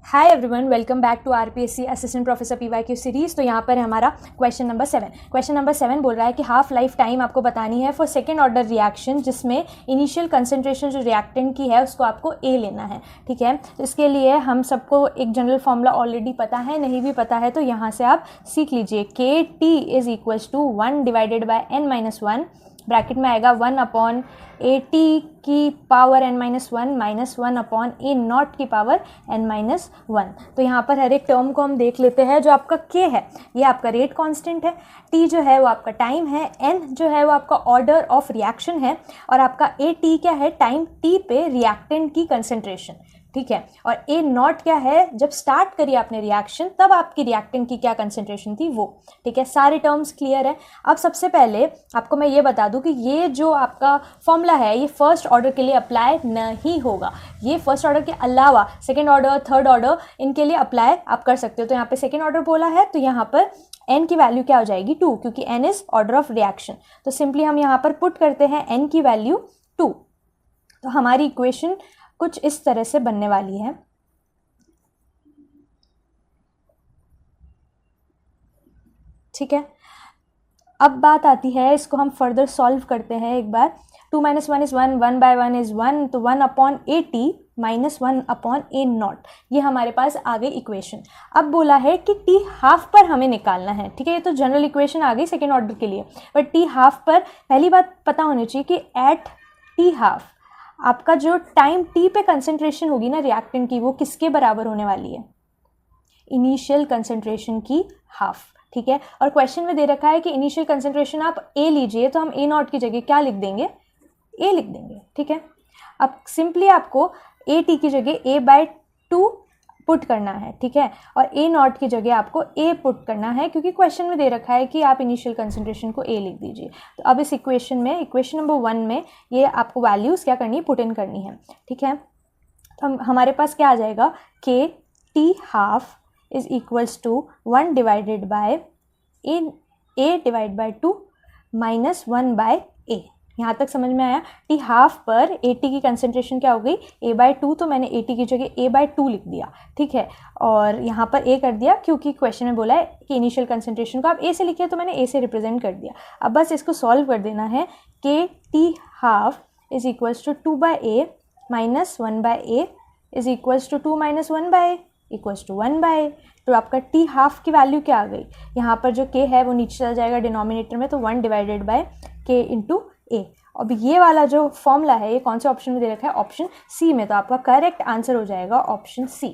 Hi everyone, welcome back to RPSC assistant professor PYQ series. तो यहाँ पर है हमारा क्वेश्चन नंबर 7 बोल रहा है कि हाफ लाइफ टाइम आपको बतानी है फॉर सेकेंड ऑर्डर रिएक्शन जिसमें इनिशियल कंसंट्रेशन जो रिएक्टेंट की है उसको आपको ए लेना है। ठीक है, तो इसके लिए हम सबको एक जनरल फॉर्मूला ऑलरेडी पता है, नहीं भी पता है तो यहाँ से आप सीख लीजिए। K T is equals to 1 divided by n-1, bracket में आएगा 1 / AT की power n-1 minus 1 / A naught की पावर n-1। तो यहाँ पर हर एक टर्म को हम देख लेते हैं। जो आपका k है ये आपका रेट कांस्टेंट है, t जो है वो आपका टाइम है, n जो है वो आपका ऑर्डर ऑफ रिएक्शन है और आपका AT क्या है, टाइम t पे रिएक्टेंट की कंसंट्रेशन। ठीक है, और A नॉट क्या है, जब स्टार्ट करिए आपने रिएक्शन तब आपकी रिएक्टेंट की क्या कंसंट्रेशन थी वो। ठीक है, सारे टर्म्स क्लियर है। अब सबसे पहले आपको मैं ये बता दूं कि ये जो आपका फॉर्मूला है ये फर्स्ट ऑर्डर के लिए अप्लाई नहीं होगा। ये फर्स्ट ऑर्डर के अलावा सेकेंड ऑर्डर, थर्ड ऑर्डर इनके लिए अप्लाई आप कर सकते हो। तो यहाँ पे सेकेंड ऑर्डर बोला है तो यहाँ पर n की वैल्यू क्या हो जाएगी 2, क्योंकि n is order of reaction. तो सिंपली हम यहाँ पर पुट करते हैं n की वैल्यू 2। तो हमारी इक्वेशन कुछ इस तरह से बनने वाली है। ठीक है, अब बात आती है, इसको हम फर्दर सॉल्व करते हैं एक बार। 2 - 1 is 1, 1/1 is 1, तो 1 / AT माइनस 1 / A नॉट, ये हमारे पास आ गई इक्वेशन। अब बोला है कि टी हाफ पर हमें निकालना है। ठीक है, ये तो जनरल इक्वेशन आ गई सेकेंड ऑर्डर के लिए, बट टी हाफ पर पहली बात पता होनी चाहिए कि एट टी हाफ आपका जो टाइम टी पे कंसंट्रेशन होगी ना रिएक्टेंट की, वो किसके बराबर होने वाली है, इनिशियल कंसंट्रेशन की हाफ। ठीक है, और क्वेश्चन में दे रखा है कि इनिशियल कंसंट्रेशन आप ए लीजिए, तो हम ए नॉट की जगह क्या लिख देंगे, ए लिख देंगे। ठीक है, अब सिंपली आपको ए टी की जगह a/2 पुट करना है। ठीक है, और ए नॉट की जगह आपको ए पुट करना है, क्योंकि क्वेश्चन में दे रखा है कि आप इनिशियल कंसंट्रेशन को ए लिख दीजिए। तो अब इस इक्वेशन में, इक्वेशन नंबर 1 में ये आपको वैल्यूज़ क्या करनी है, पुट इन करनी है। ठीक है, तो हमारे पास क्या आ जाएगा, K T half is equals to 1 divided by A divide by 2 minus 1/A। यहाँ तक समझ में आया। टी हाफ पर AT की कंसंट्रेशन क्या हो गई, A/2, तो मैंने AT की जगह A/2 लिख दिया। ठीक है, और यहाँ पर A कर दिया क्योंकि क्वेश्चन में बोला है कि इनिशियल कंसंट्रेशन को आप A से लिखिए, तो मैंने A से रिप्रेजेंट कर दिया। अब बस इसको सॉल्व कर देना है। K T half is equals to 2/A minus 1/A is equals to 2 - 1/A equals to 1/A। तो आपका टी हाफ की वैल्यू क्या आ गई, यहाँ पर जो के है वो नीचे चला जाएगा डिनोमिनेटर में, तो 1 डिवाइडेड बाय के इंटू ए। अब ये वाला जो फॉर्मूला है ये कौन से ऑप्शन में दे रखा है, ऑप्शन सी में, तो आपका करेक्ट आंसर हो जाएगा ऑप्शन सी।